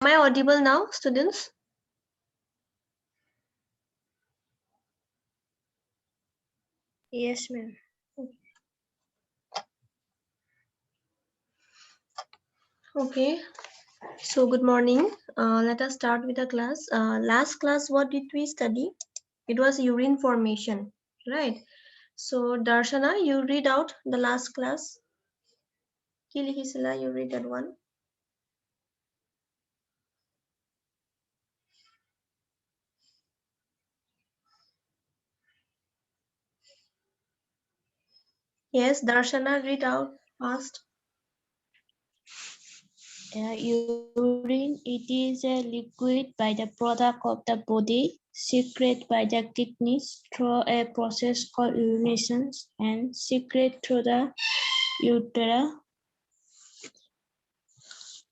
Am I audible now, students? Yes, ma'am. Okay. So good morning. Let us start with the class. Last class, what did we study? It was urine formation, right? So Darshana, you read out the last class. Ki likhisila, you read that one. Yes, Darshana, read out fast. Urine, it is a liquid by the product of the body, secreted by the kidneys through a process called urination and secreted through the ureter.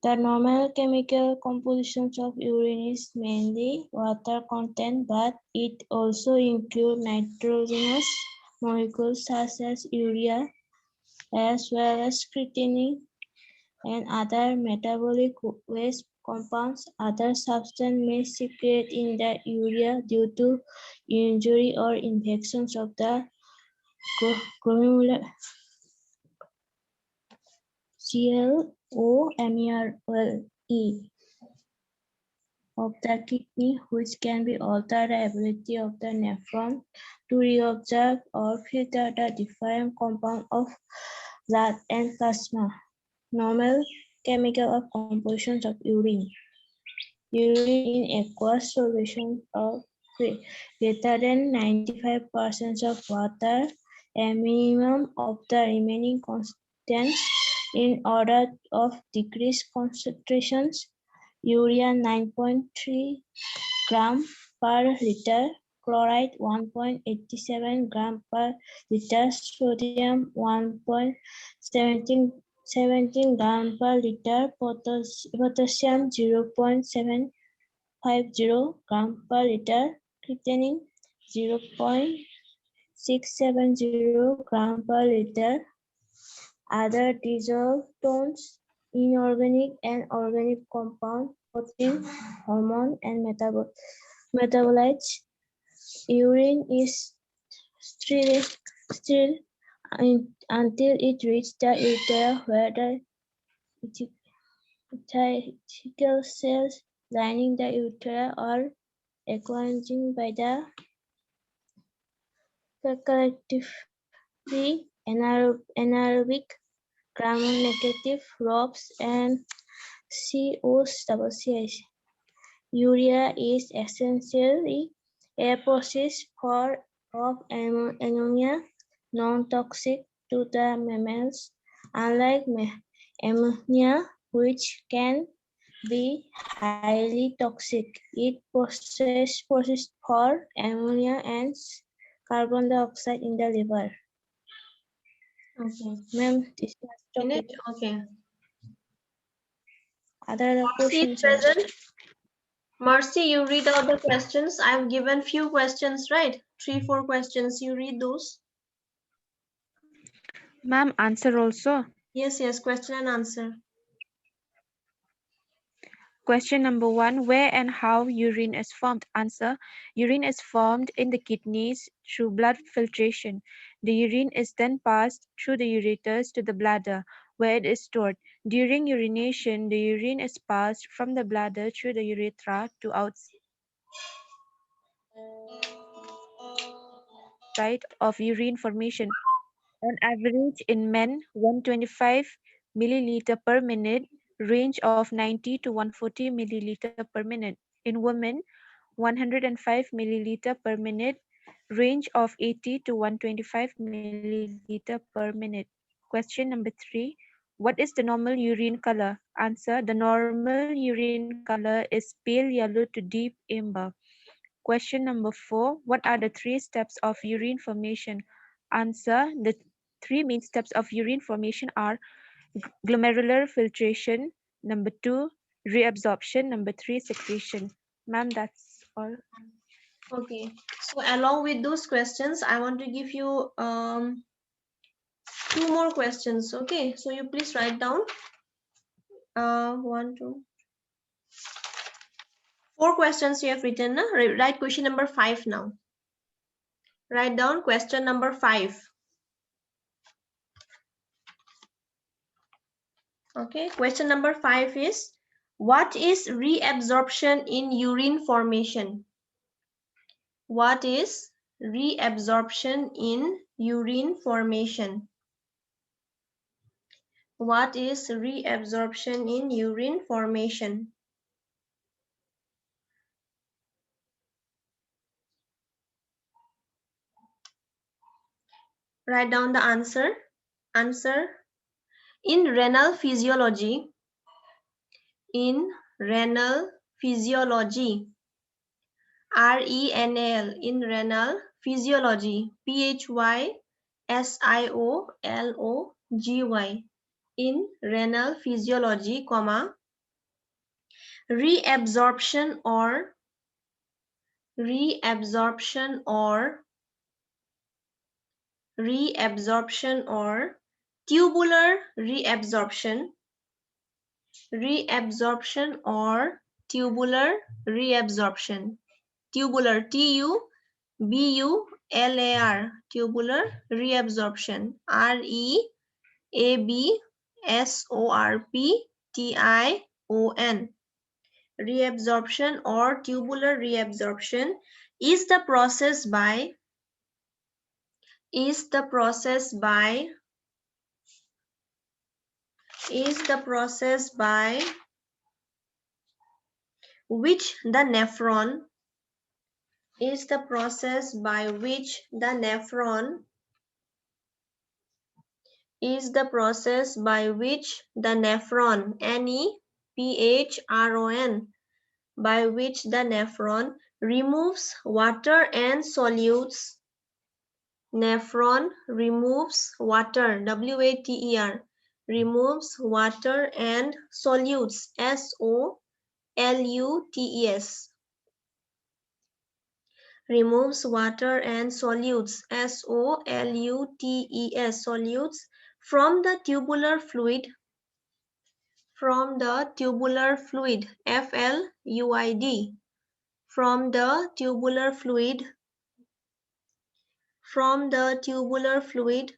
The normal chemical composition of urine is mainly water content, but it also includes nitrogenous molecules such as urea, as well as creatinine and other metabolic waste compounds. Other substances may secrete in the urea due to injury or infections of the glomerular CLOMERLE of the kidney, which can be alter the ability of the nephron to reabsorb or filter the different compounds of blood and plasma. Normal chemical compositions of urine. Urine in aqueous solution of greater than 95% of water, a minimum of the remaining constants in order of decreased concentrations. Urea 9.3 gram per liter, chloride 1.87 gram per liter, sodium 1.17 gram per liter, potassium 0.750 gram per liter, creatinine 0.670 gram per liter. Other dissolved tones, inorganic and organic compound, protein, hormone, and metabolites. Urine is still until it reaches the ureter, where the reticular cells lining the ureter are accompanied by the collectively anaerobic gram-negative ROPS and COCH. Urea is essentially a process of ammonia, non-toxic to the mammals, unlike ammonia, which can be highly toxic. It processes for ammonia and carbon dioxide in the liver. Okay. Ma'am, this is Finish? topic. Okay. Other Mercy is questions? present. Mercy, you read out the questions. I've given few questions, right? 3-4 questions. You read those. Ma'am, answer also. Yes, question and answer. Question number 1. Where and how urine is formed? Answer. Urine is formed in the kidneys through blood filtration. The urine is then passed through the ureters to the bladder, where it is stored. During urination, the urine is passed from the bladder through the urethra to outside of urine formation. On average, in men, 125 milliliter per minute, range of 90 to 140 milliliter per minute. In women, 105 milliliter per minute, range of 80 to 125 milliliter per minute. Question number 3. What is the normal urine color? Answer. The normal urine color is pale yellow to deep amber. Question number 4. What are the 3 steps of urine formation? Answer. The 3 main steps of urine formation are glomerular filtration, number 2, reabsorption, number 3, secretion. Ma'am, that's all. Okay. So along with those questions, I want to give you 2 more questions. Okay. So you please write down. 1, 2. 4 questions you have written. Write question number 5 now. Write down question number 5. Okay, question number 5 is, what is reabsorption in urine formation? What is reabsorption in urine formation? What is reabsorption in urine formation? Write down the answer. Answer. In renal physiology, RENAL, in renal physiology, PHYSIOLOGY, in renal physiology, comma, reabsorption or tubular reabsorption, tubular reabsorption, tubular, TUBULAR, tubular reabsorption, REABSORPTION, reabsorption or tubular reabsorption is the process by which the nephron removes water and solutes. Nephron removes water, WATER, removes water and solutes, SOLUTES, removes water and solutes, SOLUTES, solutes from the tubular fluid, FLUID, from the tubular fluid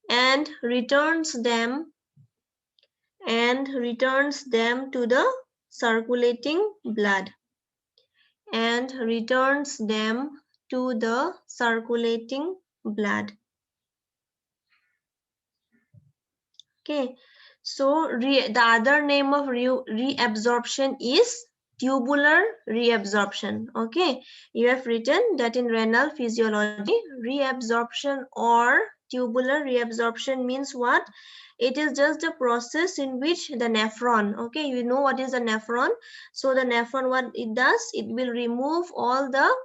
and returns them to the circulating blood, Okay, so the other name of reabsorption is tubular reabsorption. Okay, you have written that in renal physiology, reabsorption or tubular reabsorption means what? It is just a process in which the nephron, okay, you know what is a nephron. So the nephron, what it does, it will remove all the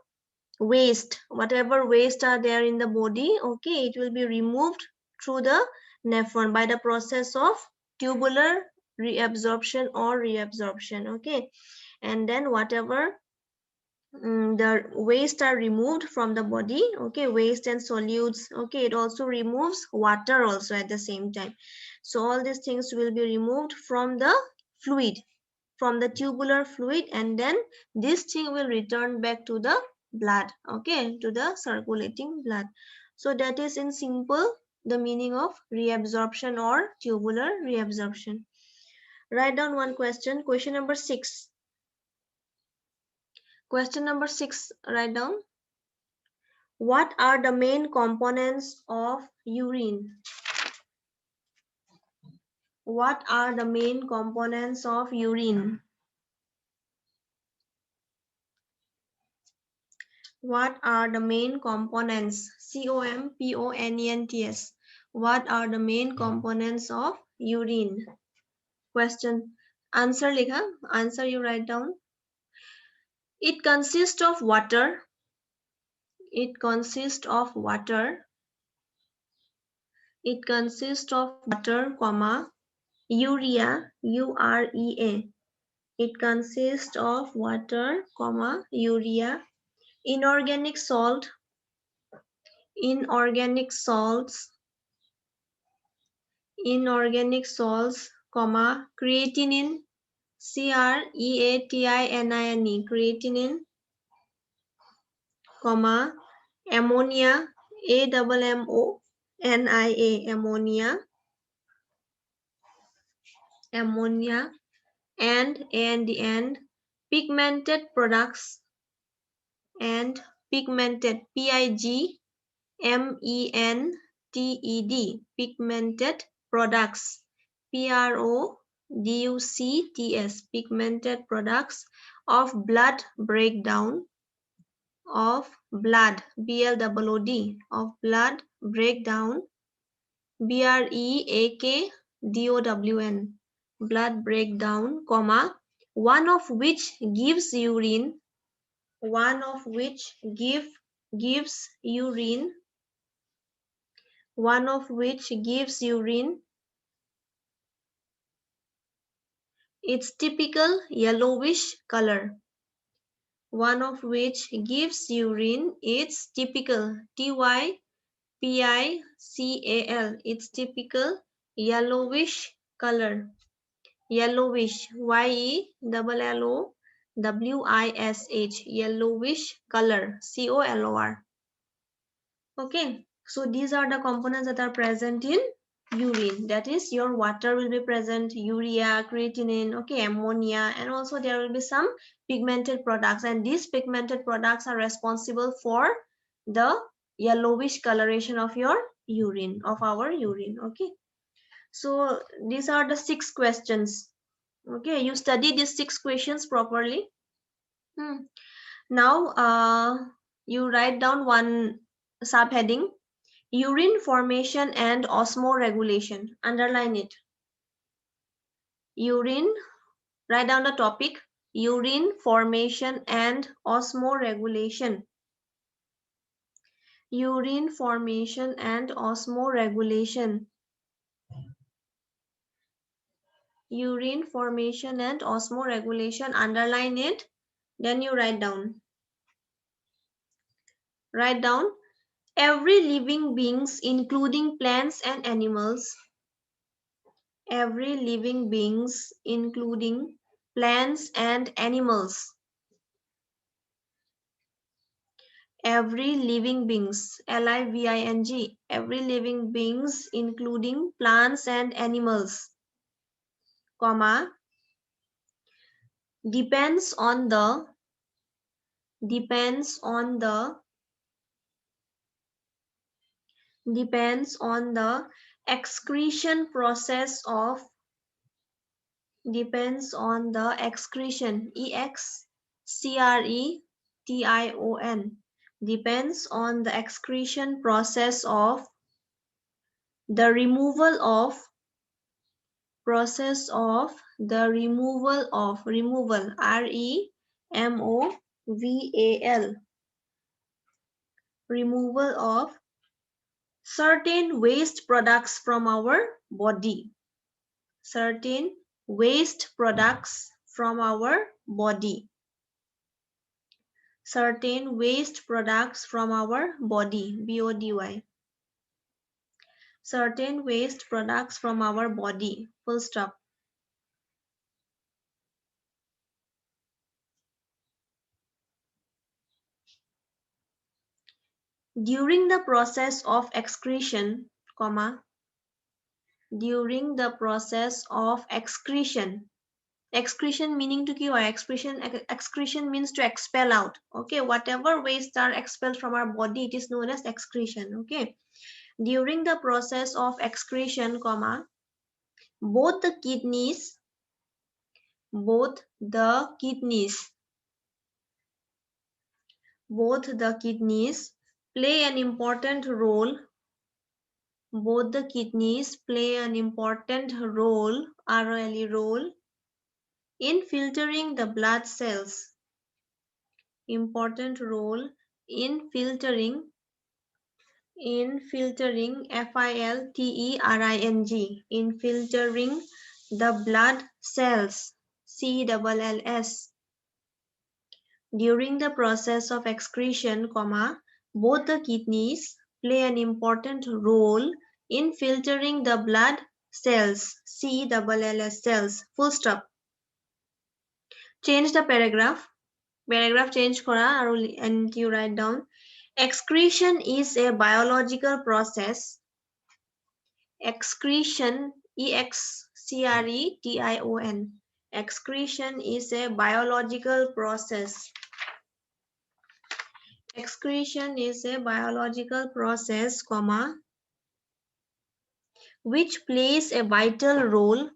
waste, whatever waste are there in the body, okay, it will be removed through the nephron by the process of tubular reabsorption or reabsorption, okay. And then whatever the waste are removed from the body, okay, waste and solutes, okay, it also removes water also at the same time. So all these things will be removed from the fluid, from the tubular fluid, and then this thing will return back to the blood, okay, to the circulating blood. So that is in simple the meaning of reabsorption or tubular reabsorption. Write down one question, question number 6. Question number 6, write down. What are the main components of urine? What are the main components of urine? What are the main components? COMPONENTS. What are the main components of urine? Question. Answer likha. Answer you write down. It consists of water. It consists of water. It consists of water, comma, urea, UREA. It consists of water, comma, urea, inorganic salt, inorganic salts, comma, creatinine, creatinine, creatinine, comma, ammonia, AMMONIA, ammonia, ammonia, and the end, pigmented products, and pigmented, PIGMENTED, pigmented products, PRODUCTS, pigmented products of blood breakdown, of blood, BLOOD, of blood breakdown, BREAKDOWN, blood breakdown, comma, one of which gives urine, one of which gives urine, one of which gives urine its typical yellowish color, one of which gives urine its typical, TYPICAL, its typical yellowish color, yellowish, YELLOWISH, yellowish color, COLOR. Okay, so these are the components that are present in urine. That is, your water will be present, urea, creatinine, okay, ammonia, and also there will be some pigmented products, and these pigmented products are responsible for the yellowish coloration of your urine, of our urine. Okay, so these are the 6 questions. Okay, you study these 6 questions properly. Now you write down one subheading, urine formation and osmoregulation. Underline it. Urine, write down the topic, urine formation and osmoregulation. Urine formation and osmoregulation. Urine formation and osmoregulation. Underline it. Then you write down. Write down, every living beings, including plants and animals, every living beings, including plants and animals, every living beings, LIVING, every living beings, including plants and animals, comma, depends on the excretion process of, depends on the excretion, EXCRETION, depends on the excretion process of, the removal of, process of, the removal of, removal, REMOVAL, removal of certain waste products from our body, certain waste products from our body, certain waste products from our body, BODY, certain waste products from our body, full stop. During the process of excretion, comma, during the process of excretion, excretion meaning to ki hoy, excretion means to expel out, okay, whatever wastes are expelled from our body, it is known as excretion. Okay, during the process of excretion, comma, both the kidneys, both the kidneys, both the kidneys play an important role, both the kidneys play an important role, ROLE, role, in filtering the blood cells, important role in filtering, FILTERING, in filtering the blood cells, CLLS. During the process of excretion, comma, both the kidneys play an important role in filtering the blood cells, CLLS cells, full stop. Change the paragraph. Paragraph change kora and you write down. Excretion is a biological process. Excretion, EXCRETION. Excretion is a biological process. Excretion is a biological process, comma, which plays a vital role,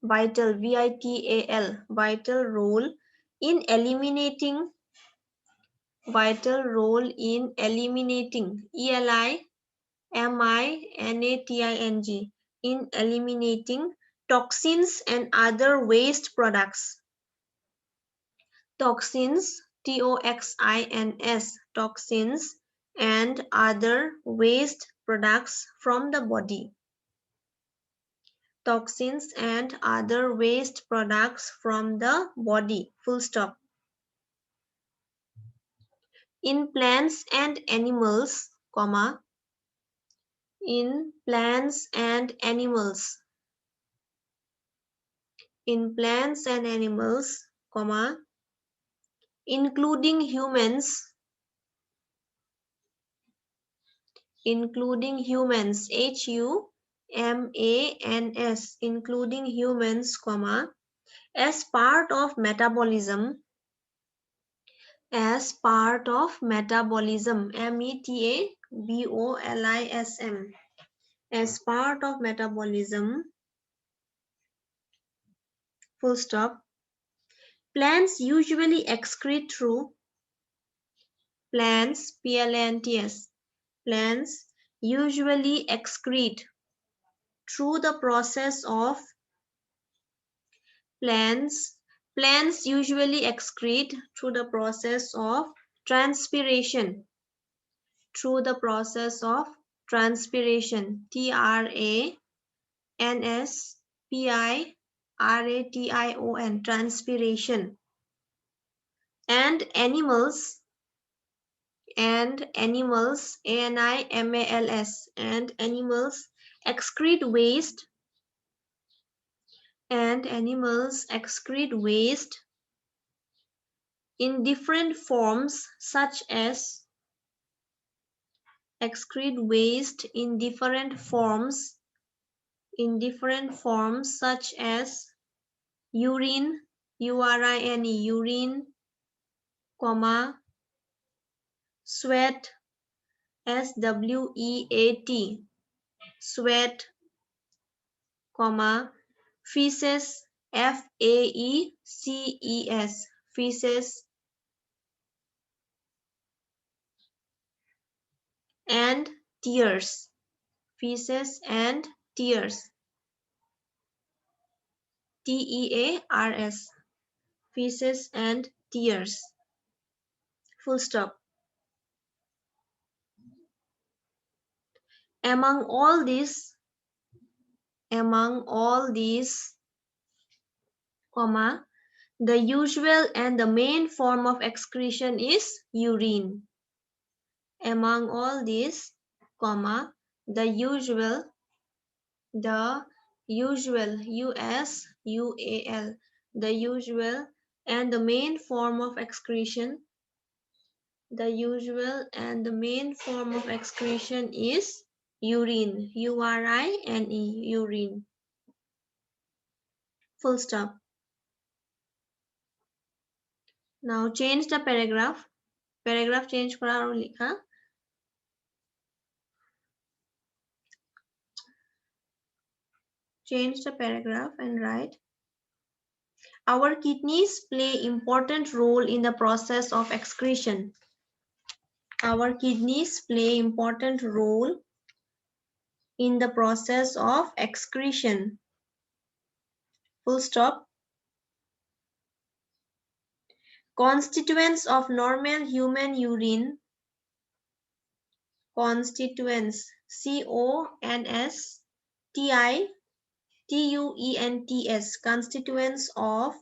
vital, VITAL, vital role in eliminating, ELIMINATING, in eliminating toxins and other waste products. Toxins, TOXINS, toxins and other waste products from the body. Toxins and other waste products from the body. Full stop. In plants and animals, comma, in plants and animals, in plants and animals, comma, including humans, HUMANS, including humans, comma, as part of metabolism, METABOLISM, as part of metabolism, full stop. Plants usually excrete through, plants, PLANTS, plants usually excrete through the process of, plants usually excrete through the process of transpiration, transpiration, TRANSPIRATION, transpiration. And animals, ANIMALS, and animals excrete waste, in different forms such as, urine, urine, comma, sweat, SWEAT, sweat, comma, feces, FAECES, feces, and tears, TEARS, feces and tears. Full stop. Among all these, comma, the usual and the main form of excretion is urine. Among all these, comma, the usual, USUAL, the usual and the main form of excretion, is urine, URINE, urine. Full stop. Now change the paragraph. Paragraph change kora aru likha. Change the paragraph and write. Our kidneys play important role in the process of excretion. Our kidneys play important role in the process of excretion. Full stop. Constituents of normal human urine, constituents, CONSTITUENTS, constituents of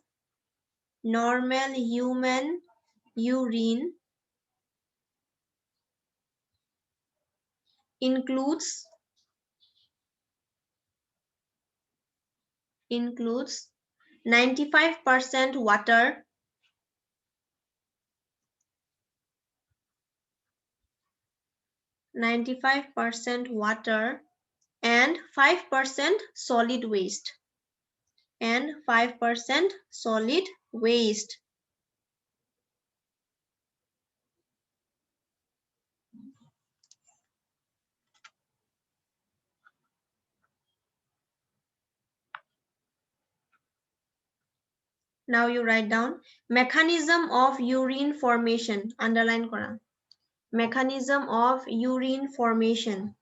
normal human urine includes includes 95% water, 95% water, and 5% solid waste, and 5% solid waste. Now you write down mechanism of urine formation. Underline kora. Mechanism of urine formation.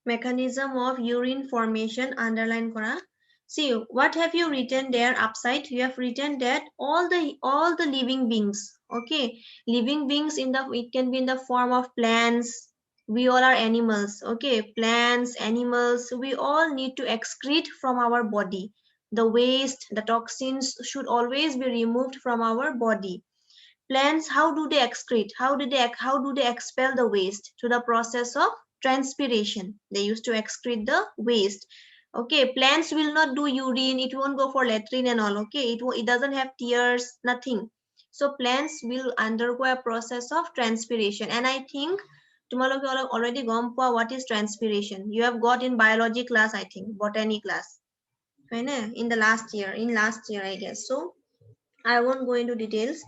Mechanism of urine formation. Underline kora. See, what have you written there upside? You have written that all the living beings. Okay, living beings in the, it can be in the form of plants. We all are animals. Okay, plants, animals. We all need to excrete from our body. The waste, the toxins should always be removed from our body. Plants, how do they excrete? How do they expel the waste? Through the process of transpiration. They used to excrete the waste. Okay, plants will not do urine. It won't go for latrine and all. Okay, it doesn't have tears, nothing. So plants will undergo a process of transpiration. And I think তোমালোকে already গম পোৱা what is transpiration. You have got in biology class, I think, botany class. In the last year, I guess. So I won't go into details.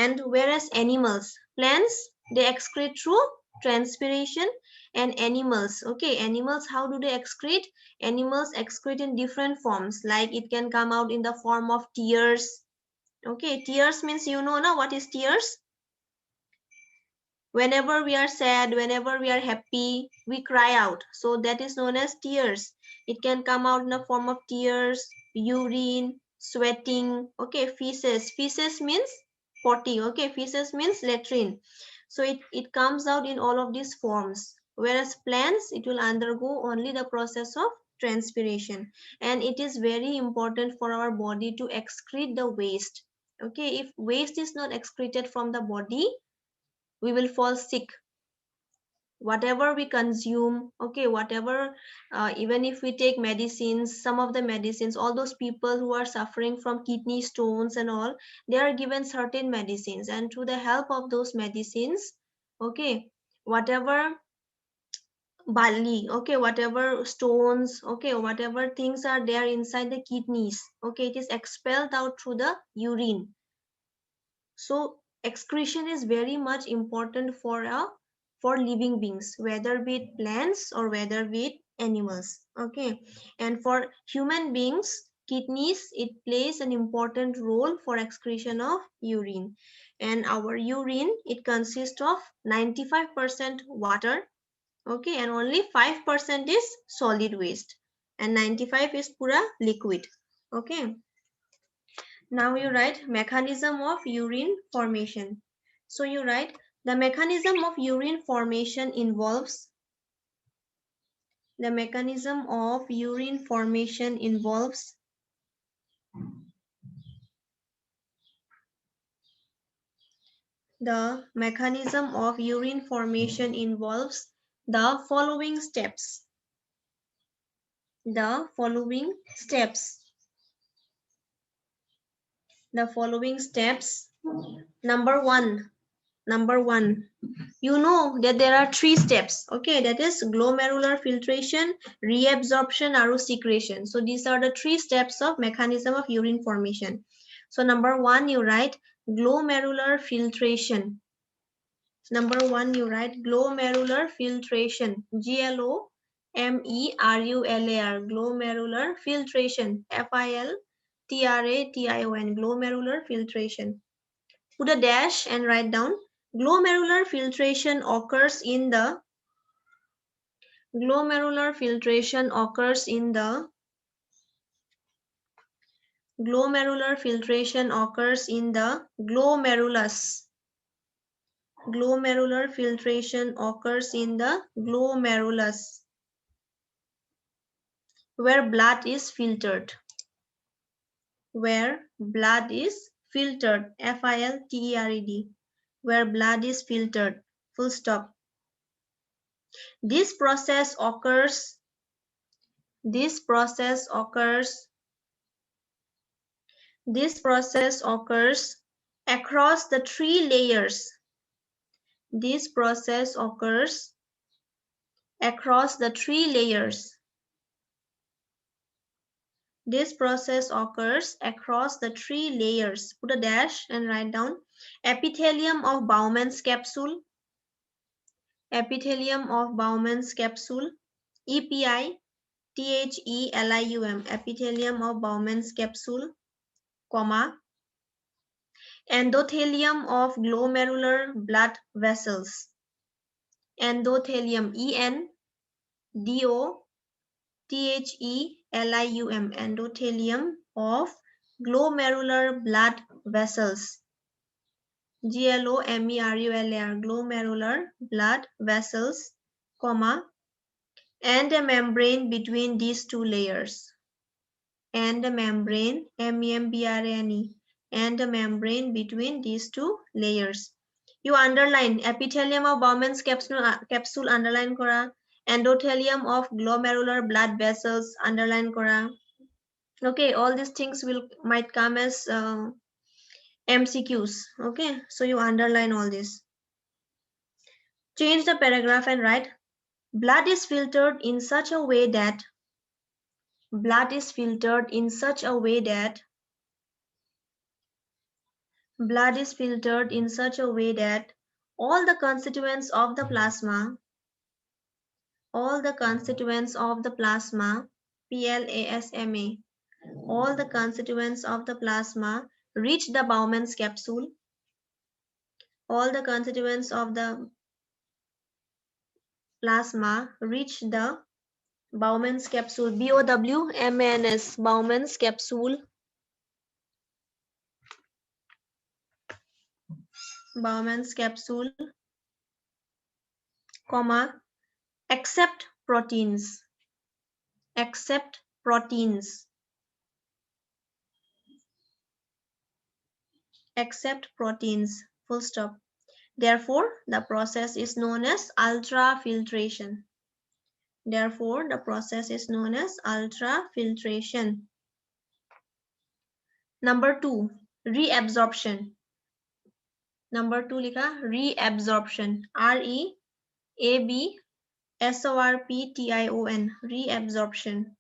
And whereas animals, plants, they excrete through transpiration, and animals, okay, animals, how do they excrete? Animals excrete in different forms, like it can come out in the form of tears. Okay, tears means, you know now what is tears? Whenever we are sad, whenever we are happy, we cry out, so that is known as tears. It can come out in the form of tears, urine, sweating. Okay, feces means potty. Okay, feces means latrine. So it comes out in all of these forms, whereas plants, it will undergo only the process of transpiration. And it is very important for our body to excrete the waste. Okay, if waste is not excreted from the body, we will fall sick. Whatever we consume, okay, whatever, even if we take medicines, some of the medicines, all those people who are suffering from kidney stones and all, they are given certain medicines, and through the help of those medicines, okay, whatever bali, okay, whatever stones, okay, whatever things are there inside the kidneys, okay, it is expelled out through the urine. So excretion is very much important for living beings, whether be it plants or whether be it animals. Okay, and for human beings, kidneys, it plays an important role for excretion of urine. And our urine, it consists of 95% water, okay, and only 5% is solid waste, and 95 is pura liquid. Okay. Now you write mechanism of urine formation. So you write the mechanism of urine formation involves the mechanism of urine formation involves the mechanism of urine formation involves the following steps. The following steps. The following steps. Number one, you know that there are 3 steps. Okay, that is glomerular filtration, reabsorption, and secretion. So these are the 3 steps of mechanism of urine formation. So number 1, you write glomerular filtration. Number 1, you write glomerular filtration. Glomerular, glomerular filtration. Filtration, glomerular filtration. Put a dash and write down glomerular filtration occurs in the glomerular filtration occurs in the glomerular filtration occurs in the glomerulus. Glomerular filtration occurs in the glomerulus, where blood is filtered. Where blood is filtered. Filtered. Where blood is filtered. Full stop. This process occurs across the three layers. This process occurs across the three layers. This process occurs across the three layers. Put a dash and write down epithelium of Bowman's capsule. Epithelium of Bowman's capsule. EPI, THELIUM, epithelium of Bowman's capsule, comma, endothelium of glomerular blood vessels. Endothelium, ENDOTHELIUM, endothelium of glomerular blood vessels. GLOMERULAR, glomerular blood vessels, comma, and a membrane between these two layers. And a membrane, MEMBRANE, and a membrane between these two layers. You underline epithelium of Bowman's capsule underline kora, endothelium of glomerular blood vessels underline kora. Okay, all these things might come as MCQs. Okay, so you underline all this. Change the paragraph and write blood is filtered in such a way that blood is filtered in such a way that blood is filtered in such a way that all the constituents of the plasma, PLASMA, all the constituents of the plasma reach the Bowman's capsule. All the constituents of the plasma reach the Bowman's capsule, BOWMANS, Bowman's capsule, Bowman's capsule, comma, except proteins, except proteins, except proteins, full stop. Therefore, the process is known as ultrafiltration. Therefore, the process is known as ultrafiltration. Number 2, reabsorption. Number 2 likha, reabsorption. REABSORPTION, reabsorption.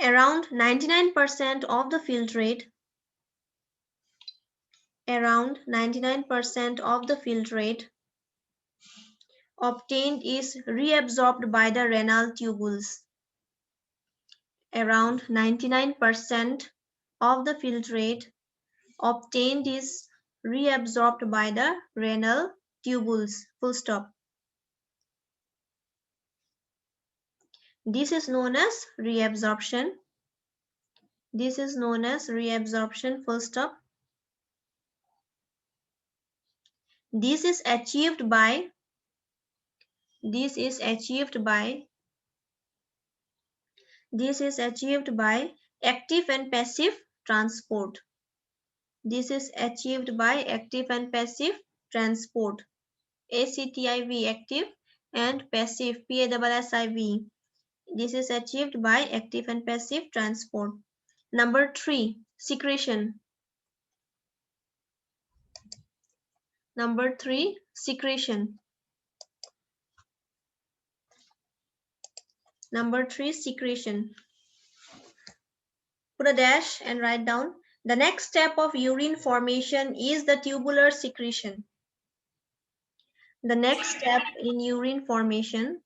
Around 99% of the filtrate, around 99% of the filtrate obtained is reabsorbed by the renal tubules. Around 99% of the filtrate obtained is reabsorbed by the renal tubules. Full stop. This is known as reabsorption. This is known as reabsorption. Full stop. This is achieved by active and passive transport. This is achieved by active and passive transport. ACTIV, active, and passive, PASSIV. This is achieved by active and passive transport. Number 3, secretion. Number 3, secretion. Number 3, secretion. Put a dash and write down. The next step of urine formation is the tubular secretion. The next step in urine formation.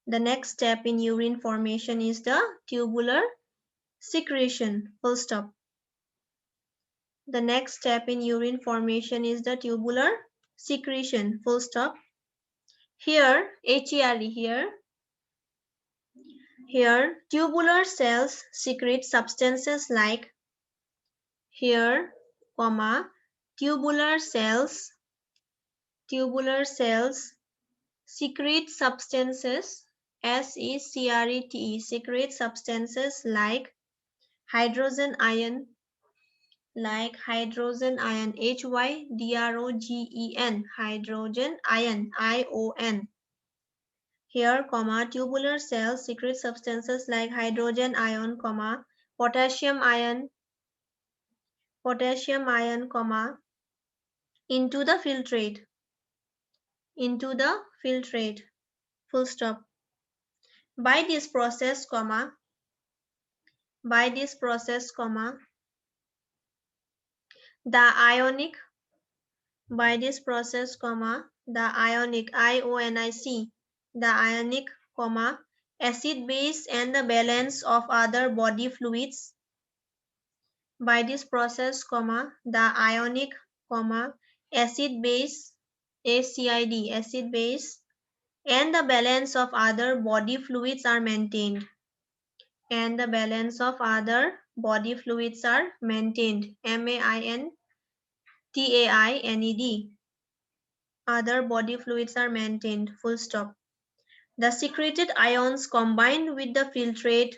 The next step in urine formation is the tubular secretion. Full stop. The next step in urine formation is the tubular secretion. Full stop. Here, HERE, here tubular cells secrete substances like, here, comma, tubular cells secrete substances, SECRETE, secrete substances like hydrogen ion, like hydrogen ion, HYDROGEN, hydrogen ion, ION. Here, comma, tubular cells secrete substances like hydrogen ion, comma, potassium ion, comma, into the filtrate, full stop. By this process, comma, the ionic, IONIC, the ionic, comma, acid base and the balance of other body fluids. By this process, comma, the ionic, comma, acid base, ACID, acid base, and the balance of other body fluids are maintained. MAINTAINED. Other body fluids are maintained, full stop. The secreted ions combined with the filtrate,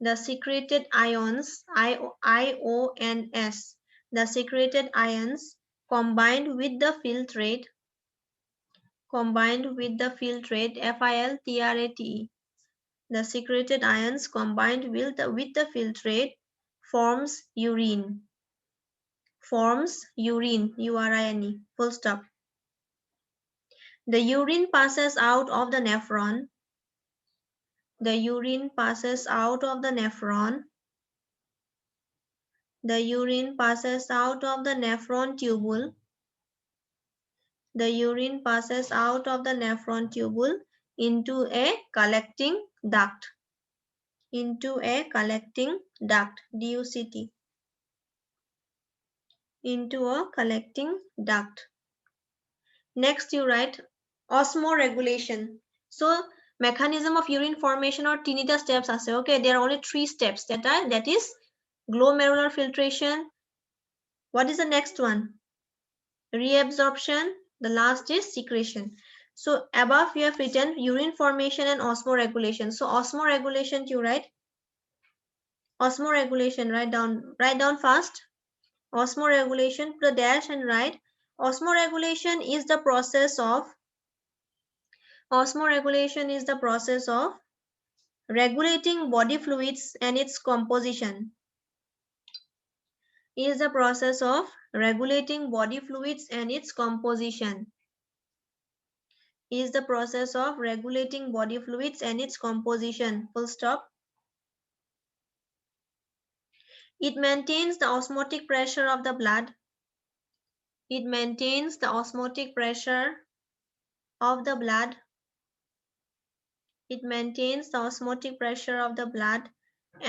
the secreted ions, IONS, the secreted ions combined with the filtrate, FILTRATE, the secreted ions combined with the filtrate forms urine, URINE, full stop. The urine passes out of the nephron, tubule, into a collecting duct, DUCT, into a collecting duct. Next you write osmoregulation. So mechanism of urine formation or tinita steps ase. Okay, there are only 3 steps that is glomerular filtration. What is the next one? Reabsorption. The last is secretion. So above you have written urine formation and osmoregulation. So osmoregulation you write. Osmoregulation, write down fast. Osmoregulation, put a dash and write. Osmoregulation is the process of regulating body fluids and its composition. Full stop. It maintains the osmotic pressure of the blood.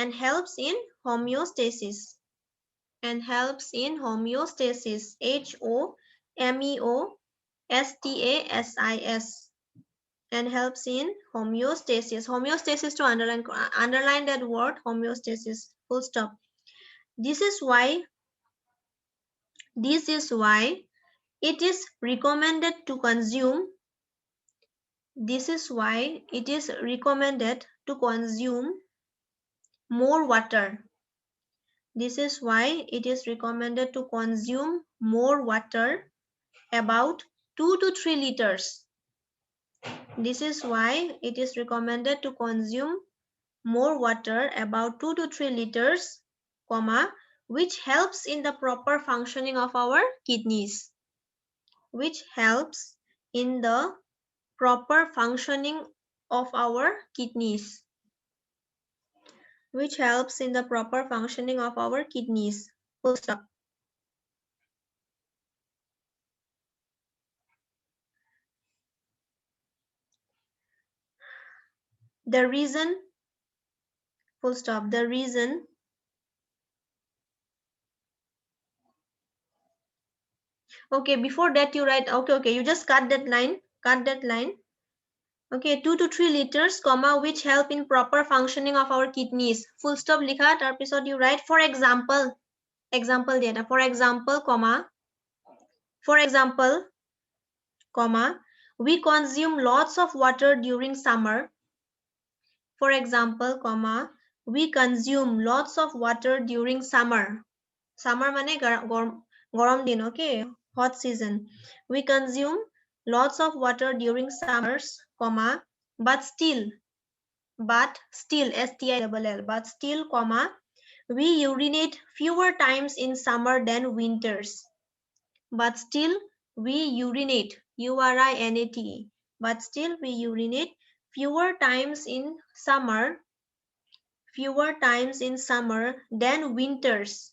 And helps in homeostasis. HOMEOSTASIS. And helps in homeostasis. Homeostasis, to underline that word, homeostasis, full stop. This is why it is recommended to consume more water. About 2 to 3 liters. This is why it is recommended to consume more water, about 2 to 3 liters, comma, which helps in the proper functioning of our kidneys. Which helps in the proper functioning of our kidneys. Full stop. The reason, full stop, the reason okay, before that you write, okay, you just cut that line. Okay, 2 to 3 liters, comma, which help in proper functioning of our kidneys. Full stop likha, tar pisot you write, for example data, for example, comma, we consume lots of water during summer. For example, comma, we consume lots of water during summer. Summer mane garam din, okay, hot season. We consume lots of water during summers, comma, but still, STILL, but still, comma, we urinate fewer times in summer than winters. But still, we urinate, URINATE, but still we urinate fewer times in summer than winters.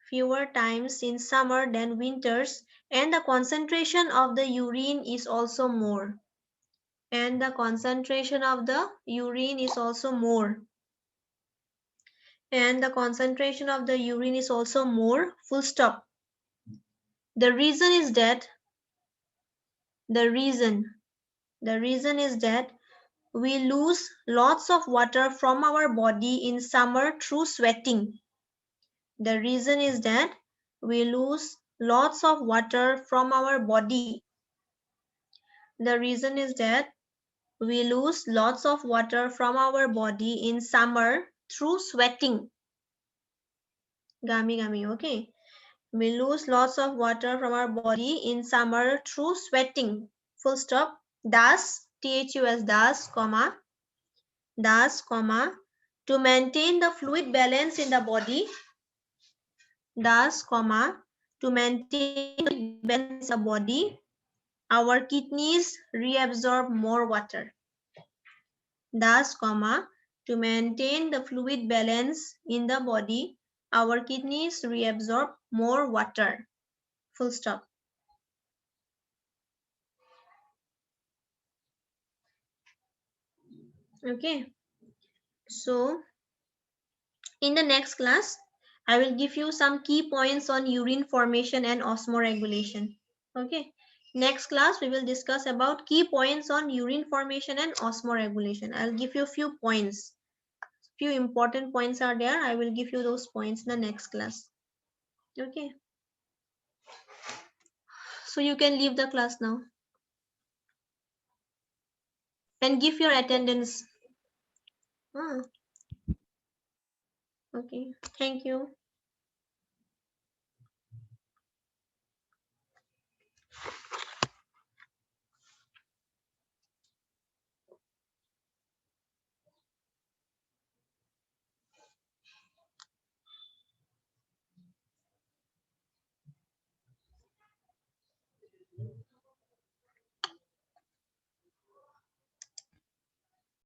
Fewer times in summer than winters, and the concentration of the urine is also more. And the concentration of the urine is also more. And the concentration of the urine is also more, full stop. The reason is that we lose lots of water from our body in summer through sweating. The reason is that we lose lots of water from our body. The reason is that we lose lots of water from our body in summer through sweating. Gami, okay? We lose lots of water from our body in summer through sweating. Full stop. Thus, THUS, thus, comma, to maintain the fluid balance in the body, thus, comma, to maintain the balance in the body, our kidneys reabsorb more water. Thus, comma, to maintain the fluid balance in the body, our kidneys reabsorb more water. Full stop. Okay. So, in the next class, I will give you some key points on urine formation and osmoregulation. Okay. Next class, we will discuss about key points on urine formation and osmoregulation. I'll give you a few points. Few important points are there. I will give you those points in the next class. Okay. So you can leave the class now and give your attendance. Ah, okay. Thank you.